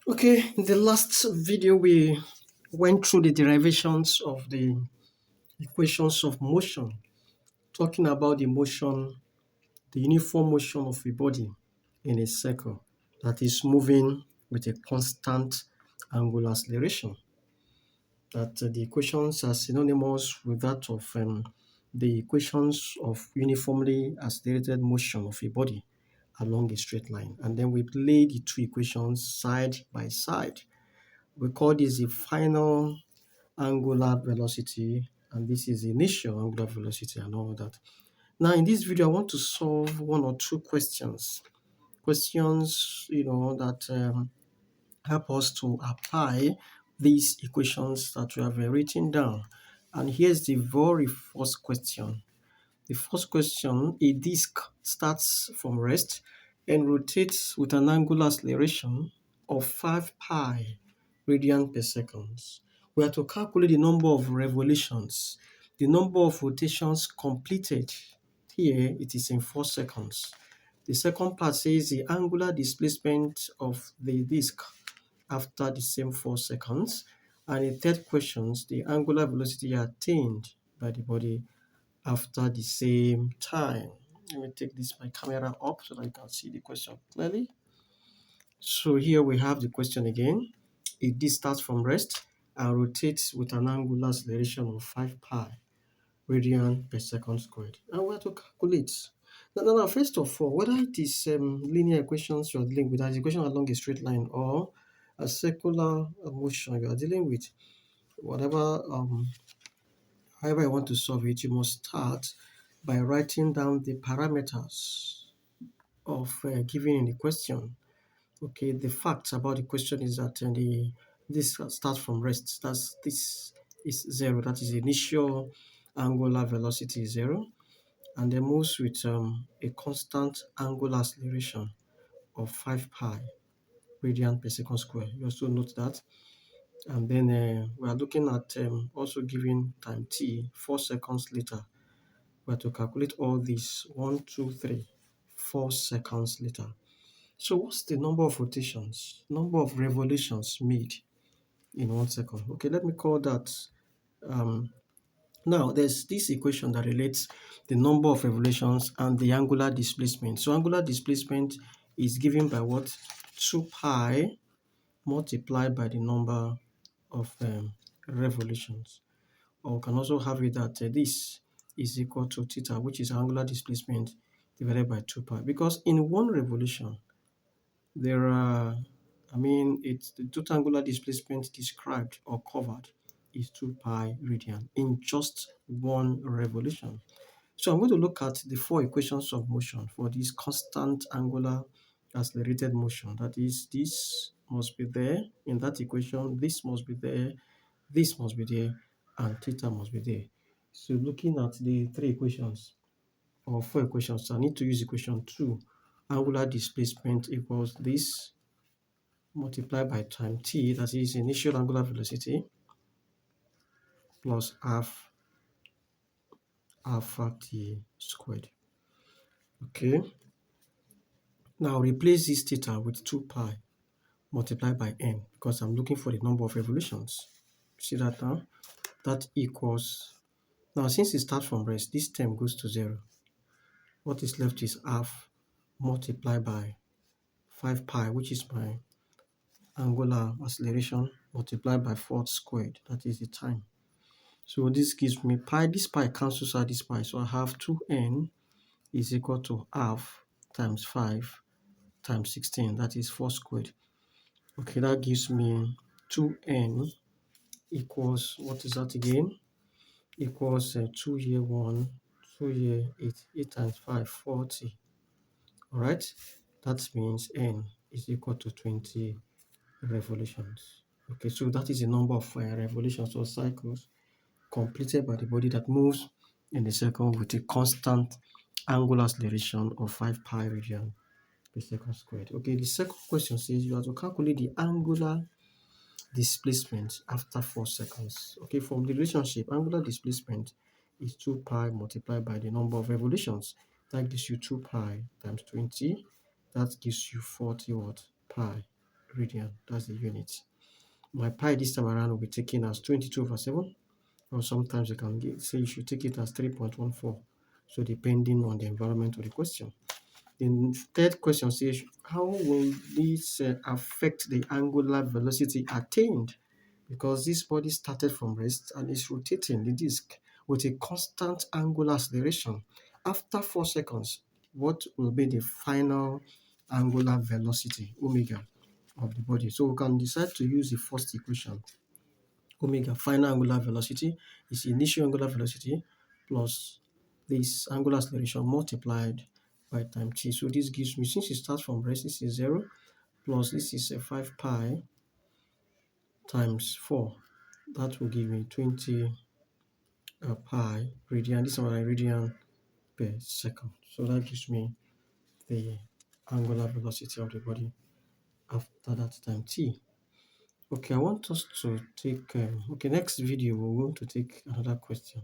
Okay, in the last video we went through the derivations of the equations of motion, talking about the motion, the uniform motion of a body in a circle that is moving with a constant angular acceleration. That the equations are synonymous with that of the equations of uniformly accelerated motion of a body along a straight line. And then we lay the two equations side by side. We call this the final angular velocity, and this is the initial angular velocity and all that. Now, in this video, I want to solve one or two questions. Questions, that help us to apply these equations that we have written down. And here's the very first question. The first question, a disk starts from rest and rotates with an angular acceleration of 5 pi radian per second. We are to calculate the number of revolutions, the number of rotations completed. Here it is in 4 seconds. The second part says the angular displacement of the disk after the same 4 seconds. And the third question, the angular velocity attained by the body after the same time. Let me take my camera up so that you can see the question clearly. So here we have the question again. A disk starts from rest and rotates with an angular acceleration of 5 pi radian per second squared. And we have to calculate. Now, first of all, whether it is linear equations you are dealing with, as equation along a straight line, or a circular motion you are dealing with, whatever, however you want to solve it, you must start by writing down the parameters of given in the question. Okay, the facts about the question is that this starts from rest. This is 0. That is initial angular velocity is 0, and then moves with a constant angular acceleration of 5 pi radian per second square. You also note that. And then we are looking at also giving time t 4 seconds later. We have to calculate all these 1, 2, 3, 4 seconds later. So what's the number of rotations, number of revolutions made in 1 second? Okay, let me call that. Now there's this equation that relates the number of revolutions and the angular displacement. So angular displacement is given by what? 2 pi multiplied by the number of revolutions. Or we can also have it that this is equal to theta, which is angular displacement divided by 2 pi. Because in one revolution, there are, it's the total angular displacement described or covered is 2 pi radian in just one revolution. So I'm going to look at the 4 equations of motion for this constant angular accelerated motion. That is, this must be there in that equation, this must be there, this must be there, and theta must be there. So looking at the 3 equations or 4 equations, I need to use equation 2. Angular displacement equals this multiplied by time t, that is initial angular velocity, plus half alpha t squared. Okay. Now replace this theta with 2 pi multiplied by n, because I'm looking for the number of revolutions. See that now? That equals, now since it starts from rest, this term goes to 0. What is left is half multiplied by 5 pi, which is my angular acceleration, multiplied by 4 squared, that is the time. So this gives me pi, this pi cancels out this pi, so I have 2n is equal to half times 5 times 16, that is 4 squared. Okay, that gives me 2n equals, what is that again? Equals 2 here 1, 2 here 8, 8 times 5, 40. All right, that means n is equal to 20 revolutions. Okay, so that is the number of revolutions or cycles completed by the body that moves in the circle with a constant angular acceleration of 5 pi radian per second squared. Okay, the second question says you have to calculate the angular displacement after 4 seconds. Okay, from the relationship, angular displacement is 2 pi multiplied by the number of revolutions. That gives you 2 pi times 20. That gives you 40 what? Pi. radian. That's the unit. My pi this time around will be taken as 22/7, or sometimes you can say you should take it as 3.14. So depending on the environment of the question. The third question says, how will this affect the angular velocity attained? Because this body started from rest and is rotating the disk with a constant angular acceleration. After 4 seconds, what will be the final angular velocity, omega, of the body? So we can decide to use the first equation. Omega, final angular velocity, is initial angular velocity plus this angular acceleration multiplied by time t. So this gives me, since it starts from rest, this is 0 plus this is a 5 pi times 4. That will give me 20 pi radian. This is my radian per second. So that gives me the angular velocity of the body after that time t. Okay, I want us to take, next video we're going to take another question.